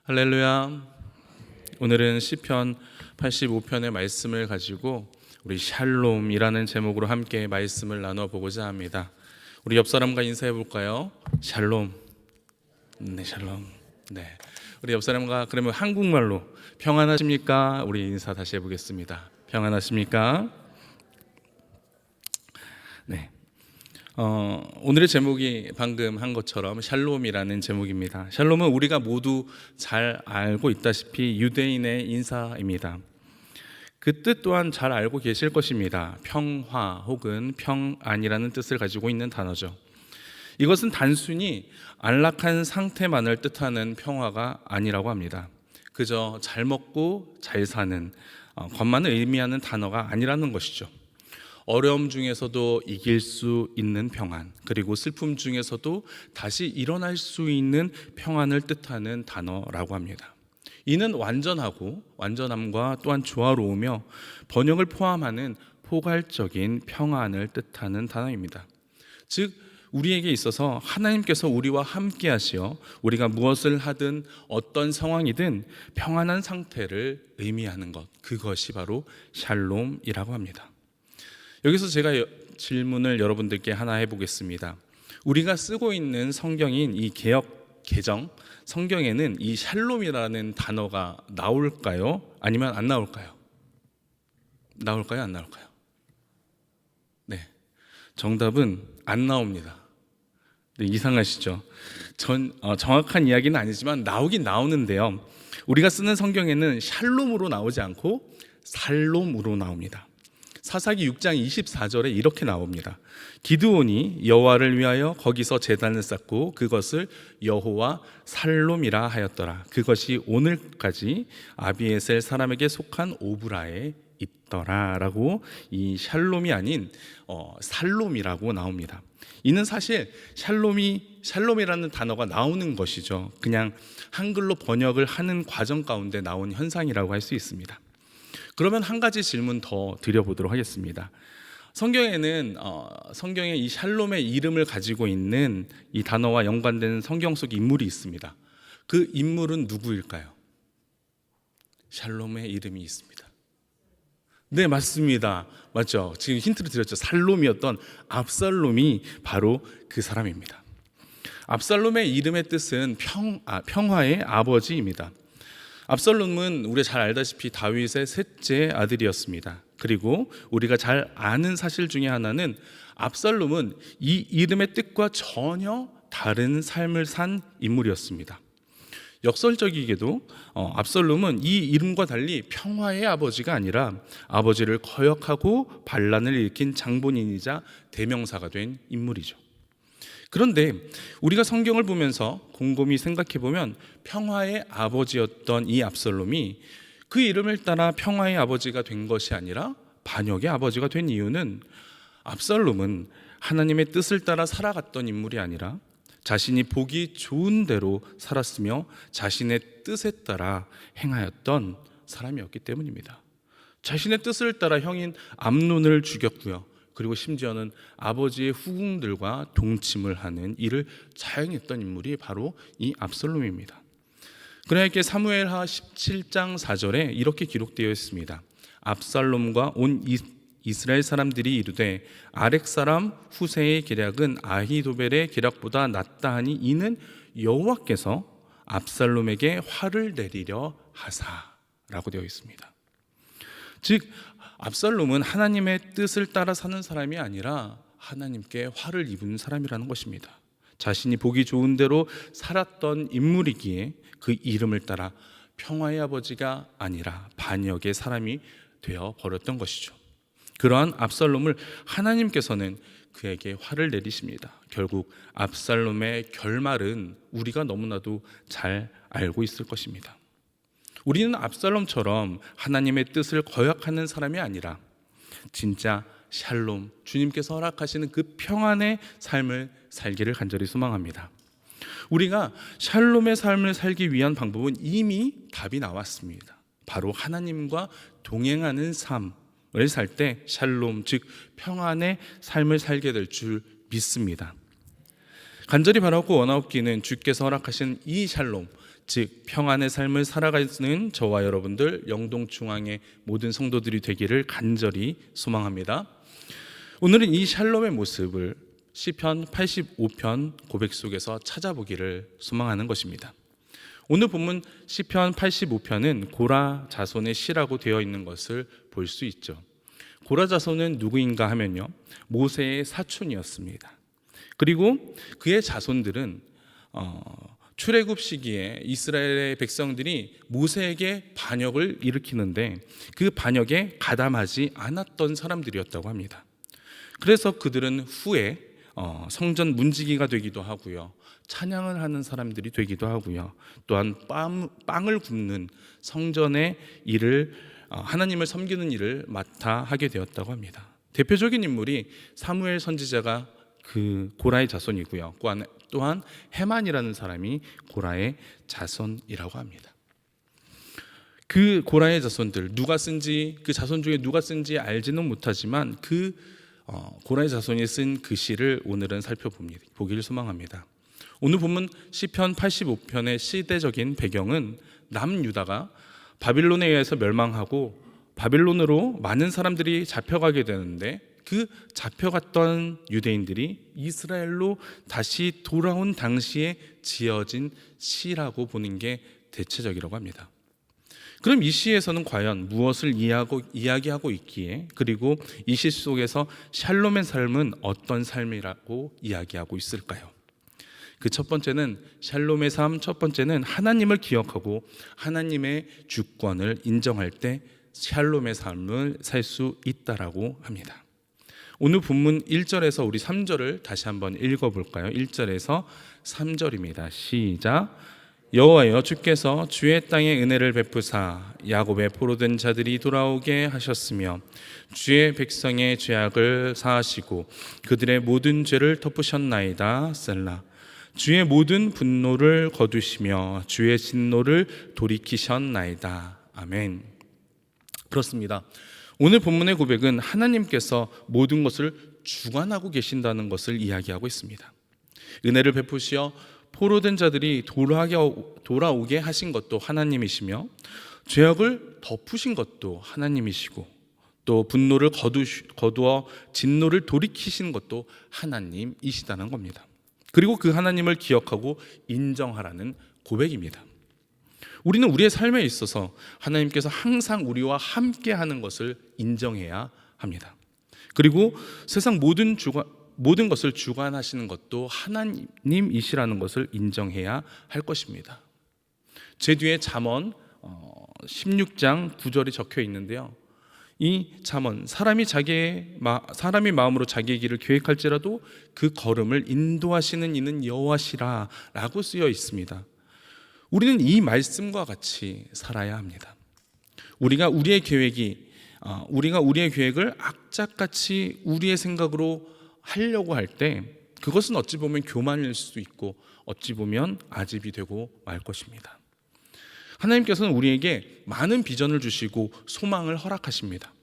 할렐루야. 오늘은 시편 85편의 말씀을 가지고 우리 샬롬이라는 제목으로 함께 말씀을 나눠보고자 합니다. 우리 옆 사람과 인사해 볼까요? 샬롬. 네, 샬롬. 네. 우리 옆 사람과 그러면 한국말로 평안하십니까? 우리 인사 다시 해보겠습니다. 평안하십니까? 네. 오늘의 제목이 방금 한 것처럼 샬롬이라는 제목입니다. 샬롬은 우리가 모두 잘 알고 있다시피 유대인의 인사입니다. 그 뜻 또한 잘 알고 계실 것입니다. 평화 혹은 평안이라는 뜻을 가지고 있는 단어죠. 이것은 단순히 안락한 상태만을 뜻하는 평화가 아니라고 합니다. 그저 잘 먹고 잘 사는 것만을 의미하는 단어가 아니라는 것이죠. 어려움 중에서도 이길 수 있는 평안, 그리고 슬픔 중에서도 다시 일어날 수 있는 평안을 뜻하는 단어라고 합니다. 이는 완전하고 완전함과 또한 조화로우며 번영을 포함하는 포괄적인 평안을 뜻하는 단어입니다. 즉 우리에게 있어서 하나님께서 우리와 함께 하시어 우리가 무엇을 하든 어떤 상황이든 평안한 상태를 의미하는 것, 그것이 바로 샬롬이라고 합니다. 여기서 제가 질문을 여러분들께 하나 해보겠습니다. 우리가 쓰고 있는 성경인 이 개역 개정 성경에는 이 샬롬이라는 단어가 나올까요? 아니면 안 나올까요? 나올까요? 안 나올까요? 네, 정답은 안 나옵니다. 네, 이상하시죠? 정확한 이야기는 아니지만 나오긴 나오는데요. 우리가 쓰는 성경에는 샬롬으로 나오지 않고 살롬으로 나옵니다. 사사기 6장 24절에 이렇게 나옵니다. 기드온이 여호와를 위하여 거기서 제단을 쌓고 그것을 여호와 살롬이라 하였더라. 그것이 오늘까지 아비에셀 사람에게 속한 오브라에 있더라 라고 이 샬롬이 아닌 살롬이라고 나옵니다. 이는 사실 샬롬이라는 단어가 나오는 것이죠. 그냥 한글로 번역을 하는 과정 가운데 나온 현상이라고 할 수 있습니다. 그러면 한 가지 질문 더 드려보도록 하겠습니다. 성경에 이 샬롬의 이름을 가지고 있는 이 단어와 연관된 성경 속 인물이 있습니다. 그 인물은 누구일까요? 샬롬의 이름이 있습니다. 네, 맞습니다. 맞죠? 지금 힌트를 드렸죠. 살롬이었던 압살롬이 바로 그 사람입니다. 압살롬의 이름의 뜻은 평화의 아버지입니다. 압살롬은 우리가 잘 알다시피 다윗의 셋째 아들이었습니다. 그리고 우리가 잘 아는 사실 중에 하나는 압살롬은 이 이름의 뜻과 전혀 다른 삶을 산 인물이었습니다. 역설적이게도 압살롬은 이 이름과 달리 평화의 아버지가 아니라 아버지를 거역하고 반란을 일으킨 장본인이자 대명사가 된 인물이죠. 그런데 우리가 성경을 보면서 곰곰이 생각해 보면 평화의 아버지였던 이 압살롬이 그 이름을 따라 평화의 아버지가 된 것이 아니라 반역의 아버지가 된 이유는 압살롬은 하나님의 뜻을 따라 살아갔던 인물이 아니라 자신이 보기 좋은 대로 살았으며 자신의 뜻에 따라 행하였던 사람이었기 때문입니다. 자신의 뜻을 따라 형인 암논을 죽였고요. 그리고 심지어는 아버지의 후궁들과 동침을 하는 일을 자행했던 인물이 바로 이 압살롬입니다. 그러나 사무엘하 17장 4절에 이렇게 기록되어 있습니다. 압살롬과 온 이스라엘 사람들이 이르되 아렉 사람 후세의 계략은 아히도벨의 계략보다 낫다 하니 이는 여호와께서 압살롬에게 화를 내리려 하사라고 되어 있습니다. 즉 압살롬은 하나님의 뜻을 따라 사는 사람이 아니라 하나님께 화를 입은 사람이라는 것입니다. 자신이 보기 좋은 대로 살았던 인물이기에 그 이름을 따라 평화의 아버지가 아니라 반역의 사람이 되어 버렸던 것이죠. 그러한 압살롬을 하나님께서는 그에게 화를 내리십니다. 결국 압살롬의 결말은 우리가 너무나도 잘 알고 있을 것입니다. 우리는 압살롬처럼 하나님의 뜻을 거역하는 사람이 아니라 진짜 샬롬, 주님께서 허락하시는 그 평안의 삶을 살기를 간절히 소망합니다. 우리가 샬롬의 삶을 살기 위한 방법은 이미 답이 나왔습니다. 바로 하나님과 동행하는 삶을 살 때 샬롬, 즉 평안의 삶을 살게 될 줄 믿습니다. 간절히 바라고 원하옵기는 주께서 허락하신 이 샬롬, 즉 평안의 삶을 살아가는 저와 여러분들 영동중앙의 모든 성도들이 되기를 간절히 소망합니다. 오늘은 이 샬롬의 모습을 시편 85편 고백 속에서 찾아보기를 소망하는 것입니다. 오늘 본문 시편 85편은 고라 자손의 시라고 되어 있는 것을 볼 수 있죠. 고라 자손은 누구인가 하면요, 모세의 사촌이었습니다. 그리고 그의 자손들은 출애굽 시기에 이스라엘의 백성들이 모세에게 반역을 일으키는데 그 반역에 가담하지 않았던 사람들이었다고 합니다. 그래서 그들은 후에 성전 문지기가 되기도 하고요, 찬양을 하는 사람들이 되기도 하고요, 또한 빵을 굽는 성전의 일을, 하나님을 섬기는 일을 맡아 하게 되었다고 합니다. 대표적인 인물이 사무엘 선지자가 그 고라의 자손이고요, 또한 헤만이라는 사람이 고라의 자손이라고 합니다. 그 고라의 자손들, 누가 쓴지, 그 자손 중에 누가 쓴지 알지는 못하지만 그 고라의 자손이 쓴 그 시를 오늘은 살펴보기를 소망합니다. 오늘 본문 시편 85편의 시대적인 배경은 남유다가 바빌론에 의해서 멸망하고 바빌론으로 많은 사람들이 잡혀가게 되는데, 그 잡혀갔던 유대인들이 이스라엘로 다시 돌아온 당시에 지어진 시라고 보는 게 대체적이라고 합니다. 그럼 이 시에서는 과연 무엇을 이야기하고 있기에, 그리고 이 시 속에서 샬롬의 삶은 어떤 삶이라고 이야기하고 있을까요? 그 첫 번째는, 샬롬의 삶 첫 번째는 하나님을 기억하고 하나님의 주권을 인정할 때 샬롬의 삶을 살 수 있다라고 합니다. 오늘 본문 1절에서 우리 3절을 다시 한번 읽어볼까요? 1절에서 3절입니다. 시작. 여호와여, 주께서 주의 땅에 은혜를 베푸사 야곱의 포로된 자들이 돌아오게 하셨으며 주의 백성의 죄악을 사하시고 그들의 모든 죄를 덮으셨나이다. 셀라. 주의 모든 분노를 거두시며 주의 진노를 돌이키셨나이다. 아멘. 그렇습니다. 오늘 본문의 고백은 하나님께서 모든 것을 주관하고 계신다는 것을 이야기하고 있습니다. 은혜를 베푸시어 포로된 자들이 돌아오게 하신 것도 하나님이시며, 죄악을 덮으신 것도 하나님이시고, 또 분노를 거두어 진노를 돌이키신 것도 하나님이시다는 겁니다. 그리고 그 하나님을 기억하고 인정하라는 고백입니다. 우리는 우리의 삶에 있어서 하나님께서 항상 우리와 함께 하는 것을 인정해야 합니다. 그리고 세상 모든 것을 주관하시는 것도 하나님이시라는 것을 인정해야 할 것입니다. 제 뒤에 잠언 16장 9절이 적혀 있는데요, 이 잠언, 사람이 마음으로 자기의 길을 계획할지라도 그 걸음을 인도하시는 이는 여호와시라 라고 쓰여 있습니다. 우리는 이 말씀과 같이 살아야 합니다. 우리가 우리의 계획을 악착같이 우리의 생각으로 하려고 할 때 그것은 어찌 보면 교만일 수도 있고 어찌 보면 아집이 되고 말 것입니다. 하나님께서는 우리에게 많은 비전을 주시고 소망을 허락하십니다.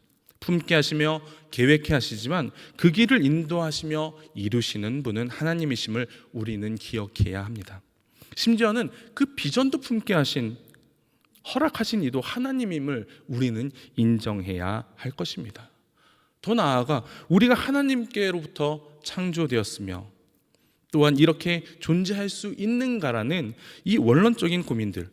품게 하시며 계획해 하시지만 그 길을 인도하시며 이루시는 분은 하나님이심을 우리는 기억해야 합니다. 심지어는 그 비전도 품게 하신, 허락하신 이도 하나님임을 우리는 인정해야 할 것입니다. 더 나아가 우리가 하나님께로부터 창조되었으며 또한 이렇게 존재할 수 있는가라는 이 원론적인 고민들,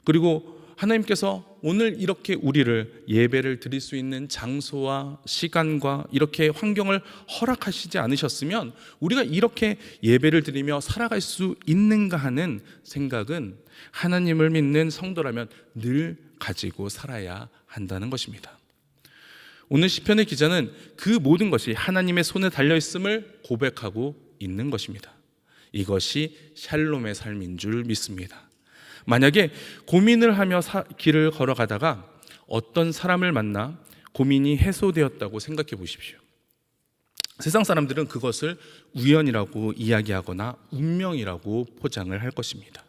그리고 하나님께서 오늘 이렇게 우리를 예배를 드릴 수 있는 장소와 시간과 이렇게 환경을 허락하시지 않으셨으면 우리가 이렇게 예배를 드리며 살아갈 수 있는가 하는 생각은 하나님을 믿는 성도라면 늘 가지고 살아야 한다는 것입니다. 오늘 시편의 기자는 그 모든 것이 하나님의 손에 달려있음을 고백하고 있는 것입니다. 이것이 샬롬의 삶인 줄 믿습니다. 만약에 고민을 하며 길을 걸어가다가 어떤 사람을 만나 고민이 해소되었다고 생각해 보십시오. 세상 사람들은 그것을 우연이라고 이야기하거나 운명이라고 포장을 할 것입니다.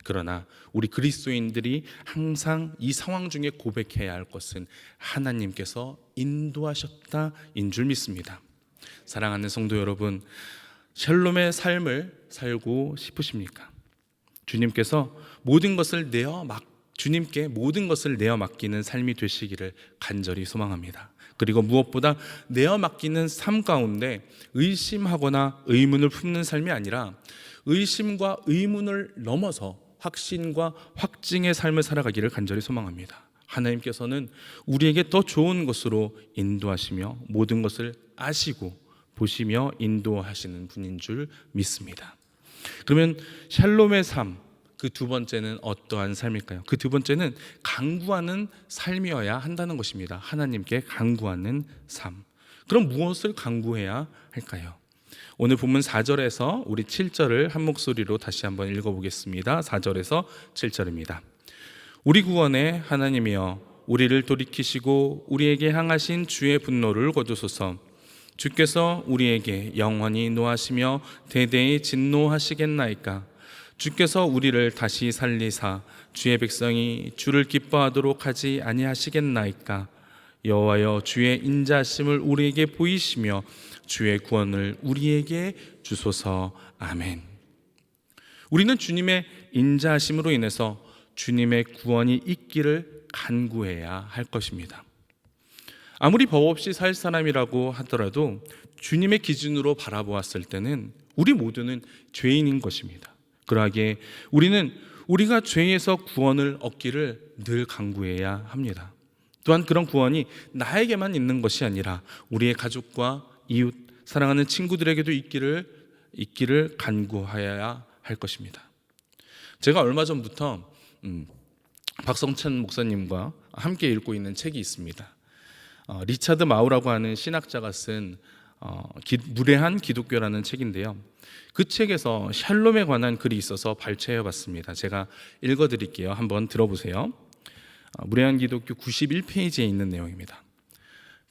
그러나 우리 그리스도인들이 항상 이 상황 중에 고백해야 할 것은 하나님께서 인도하셨다인 줄 믿습니다. 사랑하는 성도 여러분, 샬롬의 삶을 살고 싶으십니까? 주님께서 모든 것을 주님께 모든 것을 내어 맡기는 삶이 되시기를 간절히 소망합니다. 그리고 무엇보다 내어 맡기는 삶 가운데 의심하거나 의문을 품는 삶이 아니라 의심과 의문을 넘어서 확신과 확증의 삶을 살아가기를 간절히 소망합니다. 하나님께서는 우리에게 더 좋은 것으로 인도하시며 모든 것을 아시고 보시며 인도하시는 분인 줄 믿습니다. 그러면 샬롬의 삶, 그 두 번째는 어떠한 삶일까요? 그 두 번째는 간구하는 삶이어야 한다는 것입니다. 하나님께 간구하는 삶. 그럼 무엇을 간구해야 할까요? 오늘 본문 4절에서 우리 7절을 한 목소리로 다시 한번 읽어보겠습니다. 4절에서 7절입니다. 우리 구원의 하나님이여, 우리를 돌이키시고 우리에게 향하신 주의 분노를 거두소서. 주께서 우리에게 영원히 노하시며 대대히 진노하시겠나이까? 주께서 우리를 다시 살리사 주의 백성이 주를 기뻐하도록 하지 아니하시겠나이까? 여호와여, 주의 인자하심을 우리에게 보이시며 주의 구원을 우리에게 주소서. 아멘. 우리는 주님의 인자하심으로 인해서 주님의 구원이 있기를 간구해야 할 것입니다. 아무리 법 없이 살 사람이라고 하더라도 주님의 기준으로 바라보았을 때는 우리 모두는 죄인인 것입니다. 그러하기에 우리는 우리가 죄에서 구원을 얻기를 늘 간구해야 합니다. 또한 그런 구원이 나에게만 있는 것이 아니라 우리의 가족과 이웃, 사랑하는 친구들에게도 있기를 간구하여야 할 것입니다. 제가 얼마 전부터 박성찬 목사님과 함께 읽고 있는 책이 있습니다. 리차드 마우라고 하는 신학자가 쓴 무례한 기독교라는 책인데요. 그 책에서 샬롬에 관한 글이 있어서 발췌해 봤습니다. 제가 읽어드릴게요. 한번 들어보세요. 무례한 기독교 91페이지에 있는 내용입니다.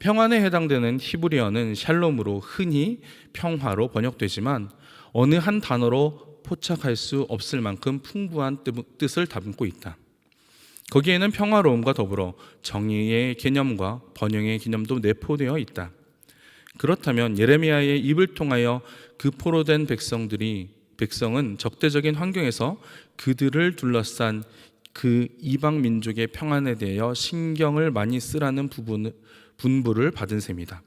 평안에 해당되는 히브리어는 샬롬으로 흔히 평화로 번역되지만 어느 한 단어로 포착할 수 없을 만큼 풍부한 뜻을 담고 있다. 거기에는 평화로움과 더불어 정의의 개념과 번영의 개념도 내포되어 있다. 그렇다면 예레미야의 입을 통하여 그 포로된 백성은 적대적인 환경에서 그들을 둘러싼 그 이방 민족의 평안에 대하여 신경을 많이 쓰라는 분부를 받은 셈이다.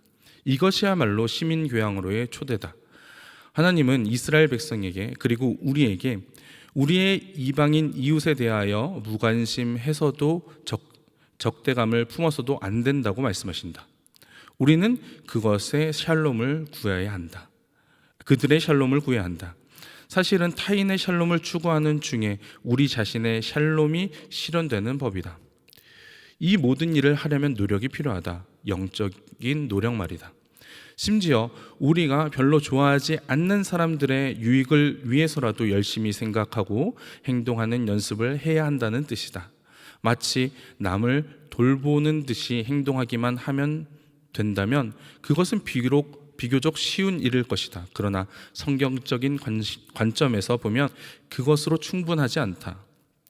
이것이야말로 시민 교양으로의 초대다. 하나님은 이스라엘 백성에게 그리고 우리에게 우리의 이방인 이웃에 대하여 무관심해서도 적대감을 품어서도 안 된다고 말씀하신다. 우리는 그것의 샬롬을 구해야 한다. 그들의 샬롬을 구해야 한다. 사실은 타인의 샬롬을 추구하는 중에 우리 자신의 샬롬이 실현되는 법이다. 이 모든 일을 하려면 노력이 필요하다. 영적인 노력 말이다. 심지어 우리가 별로 좋아하지 않는 사람들의 유익을 위해서라도 열심히 생각하고 행동하는 연습을 해야 한다는 뜻이다. 마치 남을 돌보는 듯이 행동하기만 하면 된다면 그것은 비교적 쉬운 일일 것이다. 그러나 성경적인 관점에서 보면 그것으로 충분하지 않다.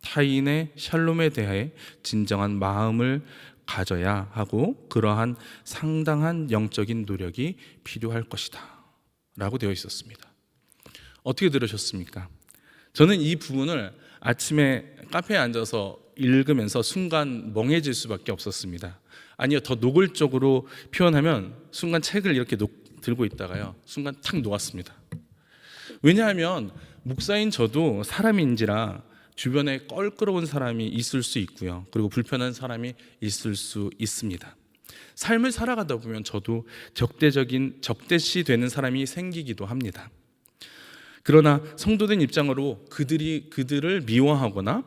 타인의 샬롬에 대해 진정한 마음을 가져야 하고 그러한 상당한 영적인 노력이 필요할 것이다 라고 되어 있었습니다. 어떻게 들으셨습니까? 저는 이 부분을 아침에 카페에 앉아서 읽으면서 순간 멍해질 수밖에 없었습니다. 아니요, 더 노골적으로 표현하면 순간 책을 이렇게 들고 있다가요 순간 탁 놓았습니다. 왜냐하면 목사인 저도 사람인지라 주변에 껄끄러운 사람이 있을 수 있고요, 그리고 불편한 사람이 있을 수 있습니다. 삶을 살아가다 보면 저도 적대시 되는 사람이 생기기도 합니다. 그러나 성도된 입장으로 그들을 미워하거나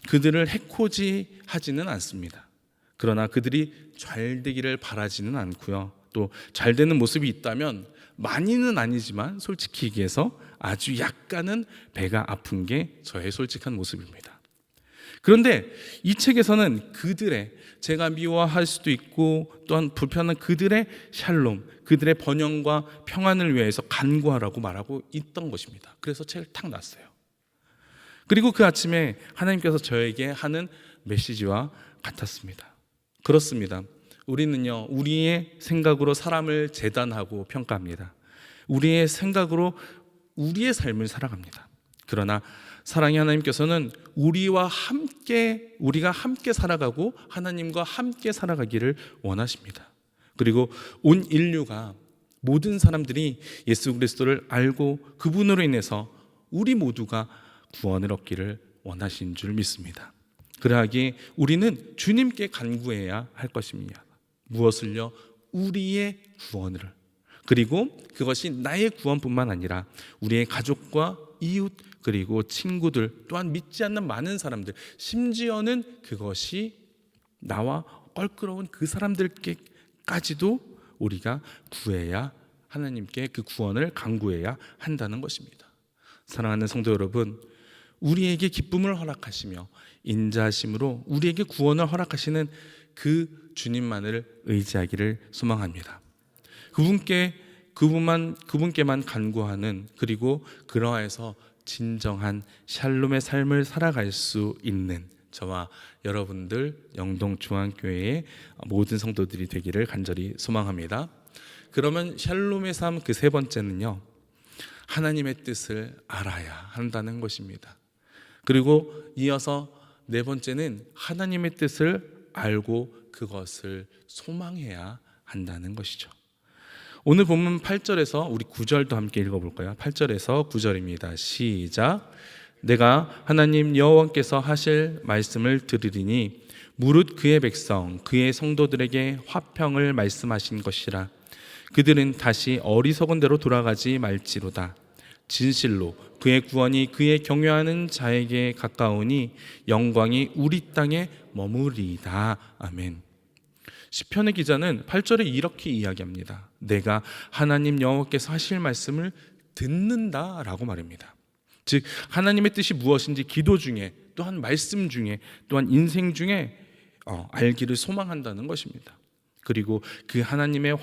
그들을 해코지하지는 않습니다. 그러나 그들이 잘 되기를 바라지는 않고요, 또 잘 되는 모습이 있다면 많이는 아니지만 솔직히 얘기해서 아주 약간은 배가 아픈 게 저의 솔직한 모습입니다. 그런데 이 책에서는 제가 미워할 수도 있고 또한 불편한 그들의 샬롬, 그들의 번영과 평안을 위해서 간구하라고 말하고 있던 것입니다. 그래서 책을 탁 놨어요. 그리고 그 아침에 하나님께서 저에게 하는 메시지와 같았습니다. 그렇습니다. 우리는요, 우리의 생각으로 사람을 재단하고 평가합니다. 우리의 생각으로 우리의 삶을 살아갑니다. 그러나 사랑의 하나님께서는 우리가 함께 살아가고 하나님과 함께 살아가기를 원하십니다. 그리고 온 인류가, 모든 사람들이 예수 그리스도를 알고 그분으로 인해서 우리 모두가 구원을 얻기를 원하신 줄 믿습니다. 그러하기에 우리는 주님께 간구해야 할 것입니다. 무엇을요? 우리의 구원을. 그리고 그것이 나의 구원뿐만 아니라 우리의 가족과 이웃, 그리고 친구들, 또한 믿지 않는 많은 사람들, 심지어는 그것이 나와 껄끄러운 그 사람들께까지도 우리가 구해야, 하나님께 그 구원을 간구해야 한다는 것입니다. 사랑하는 성도 여러분, 우리에게 기쁨을 허락하시며 인자하심으로 우리에게 구원을 허락하시는 그 주님만을 의지하기를 소망합니다. 그분께만 간구하는, 그리고 그러해서 진정한 샬롬의 삶을 살아갈 수 있는 저와 여러분들 영동중앙교회의 모든 성도들이 되기를 간절히 소망합니다. 그러면 샬롬의 삶 그 세 번째는요, 하나님의 뜻을 알아야 한다는 것입니다. 그리고 이어서 네 번째는 하나님의 뜻을 알고 그것을 소망해야 한다는 것이죠. 오늘 본문 8절에서 우리 9절도 함께 읽어볼까요? 8절에서 9절입니다. 시작. 내가 하나님 여호와께서 하실 말씀을 들으리니 무릇 그의 백성 그의 성도들에게 화평을 말씀하신 것이라. 그들은 다시 어리석은 대로 돌아가지 말지로다. 진실로 그의 구원이 그의 경외하는 자에게 가까우니 영광이 우리 땅에 머무리이다. 아멘. 시편의 기자는 8절에 이렇게 이야기합니다. 내가 하나님 여호와께서 하실 말씀을 듣는다라고 말합니다. 즉 하나님의 뜻이 무엇인지 기도 중에, 또한 말씀 중에, 또한 인생 중에 알기를 소망한다는 것입니다. 그리고 그 하나님은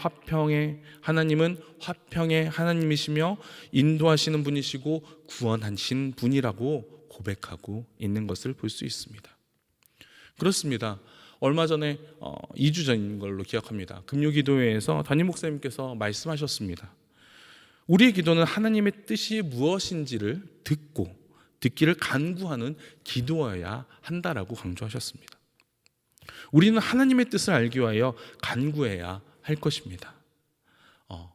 화평의 하나님이시며 인도하시는 분이시고 구원하신 분이라고 고백하고 있는 것을 볼 수 있습니다. 그렇습니다. 얼마 전에 2주 전인 걸로 기억합니다. 금요기도회에서 담임 목사님께서 말씀하셨습니다. 우리의 기도는 하나님의 뜻이 무엇인지를 듣기를 간구하는 기도여야 한다라고 강조하셨습니다. 우리는 하나님의 뜻을 알기 위하여 간구해야 할 것입니다.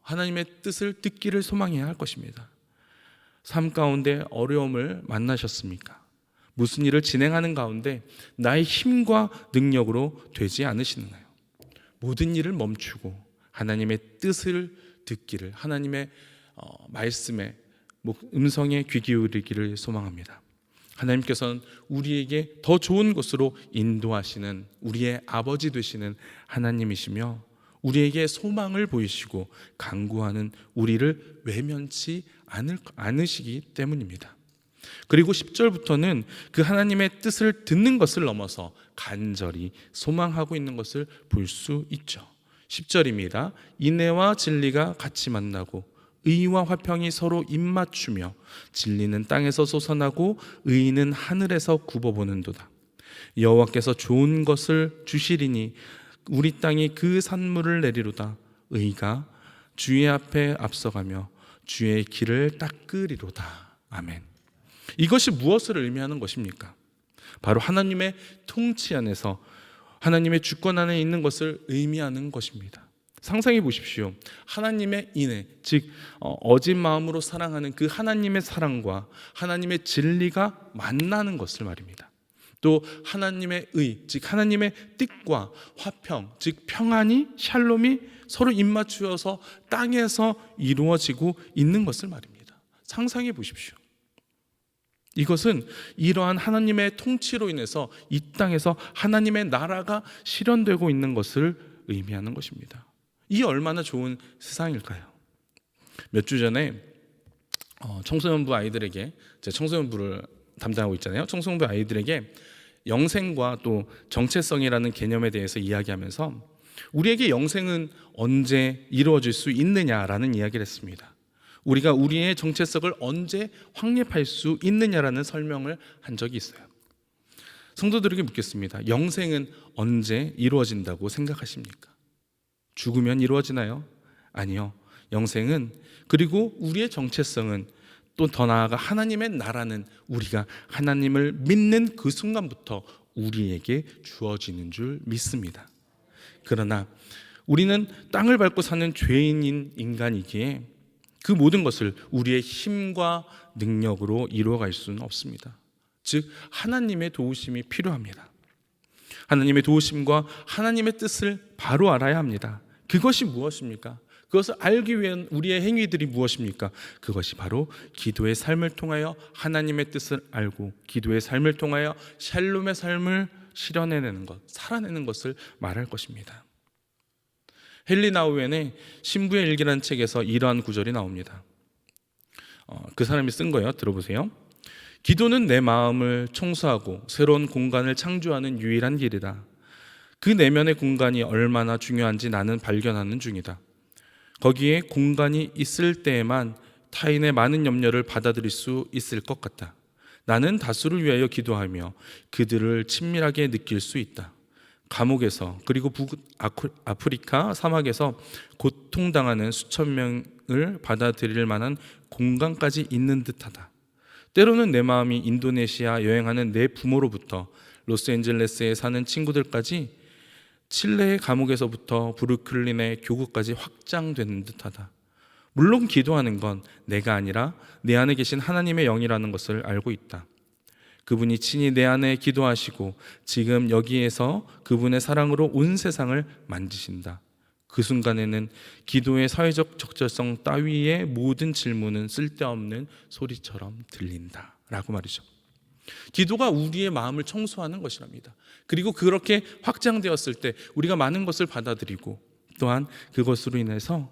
하나님의 뜻을 듣기를 소망해야 할 것입니다. 삶 가운데 어려움을 만나셨습니까? 무슨 일을 진행하는 가운데 나의 힘과 능력으로 되지 않으시나요? 모든 일을 멈추고 하나님의 뜻을 듣기를, 하나님의 말씀에, 음성에 귀 기울이기를 소망합니다. 하나님께서는 우리에게 더 좋은 곳으로 인도하시는 우리의 아버지 되시는 하나님이시며 우리에게 소망을 보이시고 간구하는 우리를 외면치 않으시기 때문입니다. 그리고 10절부터는 그 하나님의 뜻을 듣는 것을 넘어서 간절히 소망하고 있는 것을 볼 수 있죠. 10절입니다. 인애와 진리가 같이 만나고 의와 화평이 서로 입맞추며 진리는 땅에서 솟아나고 의는 하늘에서 굽어보는도다. 여호와께서 좋은 것을 주시리니 우리 땅이 그 산물을 내리로다. 의가 주의 앞에 앞서가며 주의 길을 닦으리로다. 아멘. 이것이 무엇을 의미하는 것입니까? 바로 하나님의 통치 안에서, 하나님의 주권 안에 있는 것을 의미하는 것입니다. 상상해 보십시오. 하나님의 인애, 즉 어진 마음으로 사랑하는 그 하나님의 사랑과 하나님의 진리가 만나는 것을 말입니다. 또 하나님의 의, 즉 하나님의 뜻과 화평, 즉 평안이, 샬롬이 서로 입맞추어서 땅에서 이루어지고 있는 것을 말입니다. 상상해 보십시오. 이것은 이러한 하나님의 통치로 인해서 이 땅에서 하나님의 나라가 실현되고 있는 것을 의미하는 것입니다. 이 얼마나 좋은 세상일까요? 몇 주 전에 청소년부 아이들에게, 제가 청소년부를 담당하고 있잖아요. 청소년부 아이들에게 영생과 또 정체성이라는 개념에 대해서 이야기하면서 우리에게 영생은 언제 이루어질 수 있느냐라는 이야기를 했습니다. 우리가 우리의 정체성을 언제 확립할 수 있느냐라는 설명을 한 적이 있어요. 성도들에게 묻겠습니다. 영생은 언제 이루어진다고 생각하십니까? 죽으면 이루어지나요? 아니요. 영생은, 그리고 우리의 정체성은 또 더 나아가 하나님의 나라는 우리가 하나님을 믿는 그 순간부터 우리에게 주어지는 줄 믿습니다. 그러나 우리는 땅을 밟고 사는 죄인인 인간이기에 그 모든 것을 우리의 힘과 능력으로 이루어갈 수는 없습니다. 즉 하나님의 도우심이 필요합니다. 하나님의 도우심과 하나님의 뜻을 바로 알아야 합니다. 그것이 무엇입니까? 그것을 알기 위한 우리의 행위들이 무엇입니까? 그것이 바로 기도의 삶을 통하여 하나님의 뜻을 알고 기도의 삶을 통하여 샬롬의 삶을 실현해내는 것, 살아내는 것을 말할 것입니다. 헨리 나우엔의 신부의 일기라는 책에서 이러한 구절이 나옵니다. 그 사람이 쓴 거예요. 들어보세요. 기도는 내 마음을 청소하고 새로운 공간을 창조하는 유일한 길이다. 그 내면의 공간이 얼마나 중요한지 나는 발견하는 중이다. 거기에 공간이 있을 때에만 타인의 많은 염려를 받아들일 수 있을 것 같다. 나는 다수를 위하여 기도하며 그들을 친밀하게 느낄 수 있다. 감옥에서 그리고 북아프리카 사막에서 고통당하는 수천 명을 받아들일 만한 공간까지 있는 듯하다. 때로는 내 마음이 인도네시아 여행하는 내 부모로부터 로스앤젤레스에 사는 친구들까지 칠레의 감옥에서부터 브루클린의 교구까지 확장되는 듯하다. 물론 기도하는 건 내가 아니라 내 안에 계신 하나님의 영이라는 것을 알고 있다. 그분이 친히 내 안에 기도하시고 지금 여기에서 그분의 사랑으로 온 세상을 만지신다. 그 순간에는 기도의 사회적 적절성 따위의 모든 질문은 쓸데없는 소리처럼 들린다 라고 말이죠. 기도가 우리의 마음을 청소하는 것이랍니다. 그리고 그렇게 확장되었을 때 우리가 많은 것을 받아들이고 또한 그것으로 인해서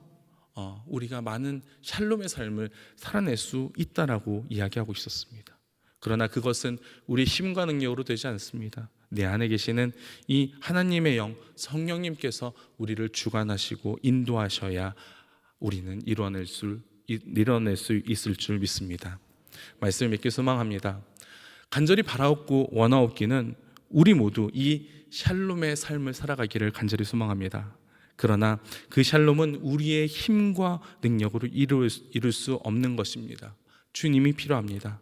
우리가 많은 샬롬의 삶을 살아낼 수 있다라고 이야기하고 있었습니다. 그러나 그것은 우리 힘과 능력으로 되지 않습니다. 내 안에 계시는 이 하나님의 영, 성령님께서 우리를 주관하시고 인도하셔야 우리는 이뤄낼 수 있을 줄 믿습니다. 말씀을 맺기 소망합니다. 간절히 바라옵고 원하옵기는 우리 모두 이 샬롬의 삶을 살아가기를 간절히 소망합니다. 그러나 그 샬롬은 우리의 힘과 능력으로 이룰 수 없는 것입니다. 주님이 필요합니다.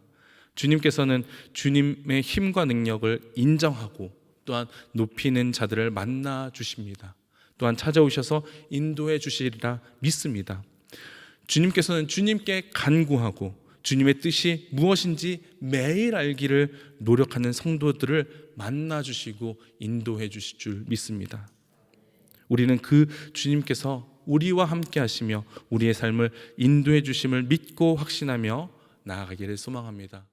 주님께서는 주님의 힘과 능력을 인정하고 또한 높이는 자들을 만나 주십니다. 또한 찾아오셔서 인도해 주시리라 믿습니다. 주님께서는 주님께 간구하고 주님의 뜻이 무엇인지 매일 알기를 노력하는 성도들을 만나 주시고 인도해 주실 줄 믿습니다. 우리는 그 주님께서 우리와 함께 하시며 우리의 삶을 인도해 주심을 믿고 확신하며 나아가기를 소망합니다.